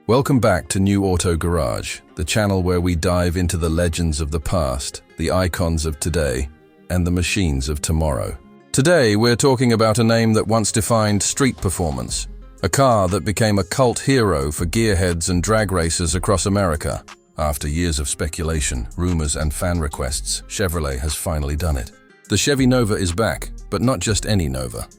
Welcome back to New Auto Garage, the channel where we dive into the legends of the past, the icons of today, and the machines of tomorrow. Today, we're talking about a name that once defined street performance, a car that became a cult hero for gearheads and drag racers across America. After years of speculation, rumors, and fan requests, Chevrolet has finally done it. The Chevy Nova is back, but not just any Nova.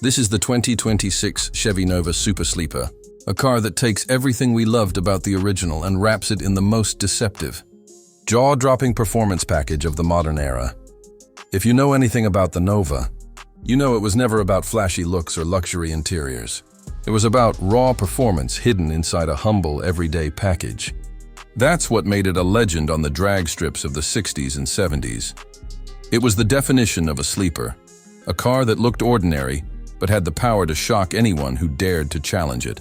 This is the 2026 Chevy Nova Super Sleeper, a car that takes everything we loved about the original and wraps it in the most deceptive, jaw-dropping performance package of the modern era. If you know anything about the Nova, you know it was never about flashy looks or luxury interiors. It was about raw performance hidden inside a humble, everyday package. That's what made it a legend on the drag strips of the 60s and 70s. It was the definition of a sleeper, a car that looked ordinary, but had the power to shock anyone who dared to challenge it.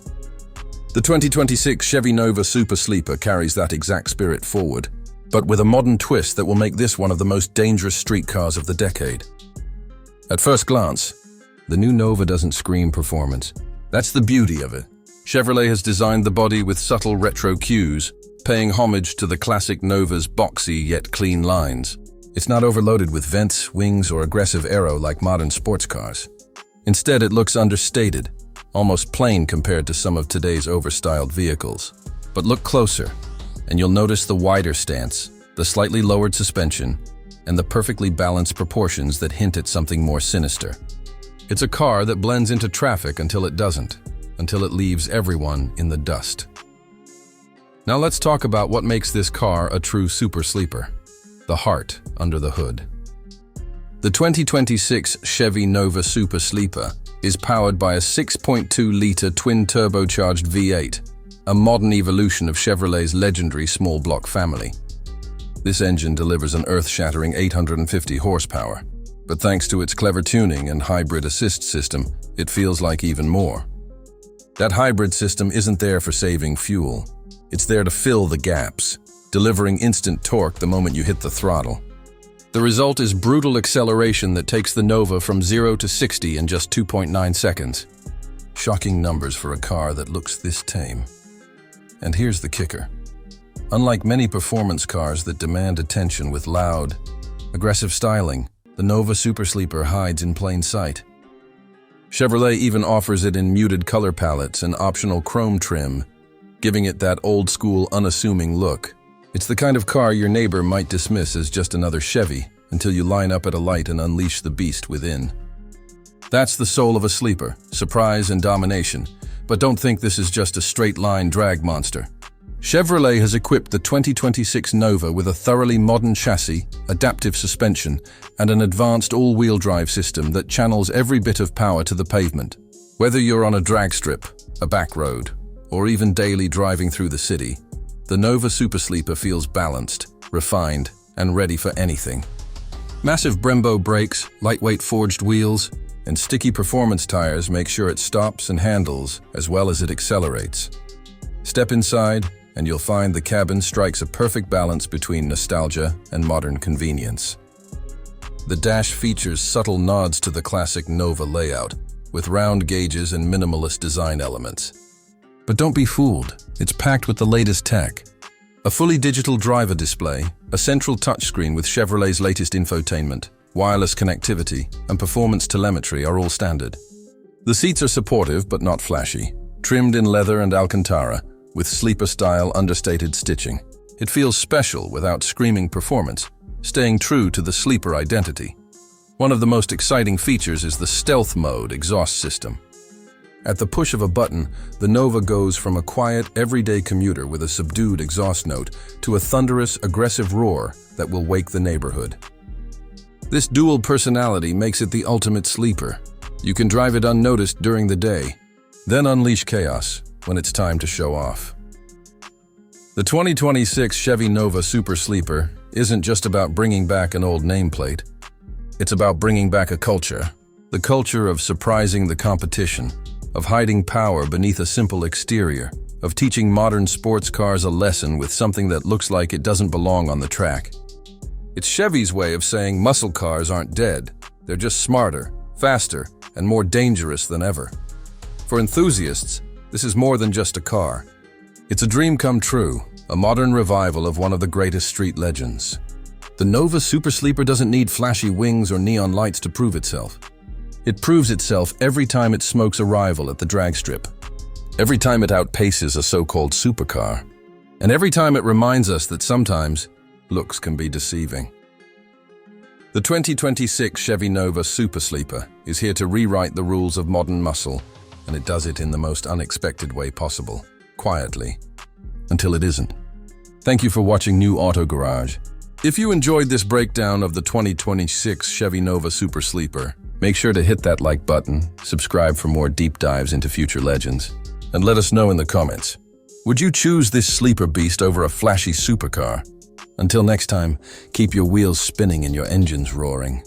The 2026 Chevy Nova Super Sleeper carries that exact spirit forward, but with a modern twist that will make this one of the most dangerous street cars of the decade. At first glance, the new Nova doesn't scream performance. That's the beauty of it. Chevrolet has designed the body with subtle retro cues, paying homage to the classic Nova's boxy yet clean lines. It's not overloaded with vents, wings, or aggressive aero like modern sports cars. Instead, it looks understated, almost plain compared to some of today's overstyled vehicles. But look closer, and you'll notice the wider stance, the slightly lowered suspension, and the perfectly balanced proportions that hint at something more sinister. It's a car that blends into traffic until it doesn't, until it leaves everyone in the dust. Now let's talk about what makes this car a true super sleeper: the heart under the hood. The 2026 Chevy Nova Super Sleeper is powered by a 6.2-liter twin-turbocharged V8, a modern evolution of Chevrolet's legendary small-block family. This engine delivers an earth-shattering 850 horsepower, but thanks to its clever tuning and hybrid assist system, it feels like even more. That hybrid system isn't there for saving fuel. It's there to fill the gaps, delivering instant torque the moment you hit the throttle. The result is brutal acceleration that takes the Nova from 0 to 60 in just 2.9 seconds. Shocking numbers for a car that looks this tame. And here's the kicker. Unlike many performance cars that demand attention with loud, aggressive styling, the Nova Super Sleeper hides in plain sight. Chevrolet even offers it in muted color palettes and optional chrome trim, giving it that old-school, unassuming look. It's the kind of car your neighbor might dismiss as just another Chevy until you line up at a light and unleash the beast within. That's the soul of a sleeper, surprise and domination. But don't think this is just a straight-line drag monster. Chevrolet has equipped the 2026 Nova with a thoroughly modern chassis, adaptive suspension, and an advanced all-wheel drive system that channels every bit of power to the pavement. Whether you're on a drag strip, a back road, or even daily driving through the city, the Nova Super Sleeper feels balanced, refined, and ready for anything. Massive Brembo brakes, lightweight forged wheels, and sticky performance tires make sure it stops and handles as well as it accelerates. Step inside, and you'll find the cabin strikes a perfect balance between nostalgia and modern convenience. The dash features subtle nods to the classic Nova layout, with round gauges and minimalist design elements. But don't be fooled, it's packed with the latest tech. A fully digital driver display, a central touchscreen with Chevrolet's latest infotainment, wireless connectivity, and performance telemetry are all standard. The seats are supportive but not flashy, trimmed in leather and Alcantara, with sleeper-style understated stitching. It feels special without screaming performance, staying true to the sleeper identity. One of the most exciting features is the stealth mode exhaust system. At the push of a button, the Nova goes from a quiet, everyday commuter with a subdued exhaust note to a thunderous, aggressive roar that will wake the neighborhood. This dual personality makes it the ultimate sleeper. You can drive it unnoticed during the day, then unleash chaos when it's time to show off. The 2026 Chevy Nova Super Sleeper isn't just about bringing back an old nameplate. It's about bringing back a culture. The culture of surprising the competition, of hiding power beneath a simple exterior, of teaching modern sports cars a lesson with something that looks like it doesn't belong on the track. It's Chevy's way of saying muscle cars aren't dead, they're just smarter, faster, and more dangerous than ever. For enthusiasts, this is more than just a car. It's a dream come true, a modern revival of one of the greatest street legends. The Nova Super Sleeper doesn't need flashy wings or neon lights to prove itself. It proves itself every time it smokes a rival at the drag strip, every time it outpaces a so-called supercar, and every time it reminds us that sometimes looks can be deceiving. The 2026 Chevy Nova Super Sleeper is here to rewrite the rules of modern muscle, and it does it in the most unexpected way possible, quietly, until it isn't. Thank you for watching New Auto Garage. If you enjoyed this breakdown of the 2026 Chevy Nova Super Sleeper, make sure to hit that like button, subscribe for more deep dives into future legends, and let us know in the comments. Would you choose this sleeper beast over a flashy supercar? Until next time, keep your wheels spinning and your engines roaring.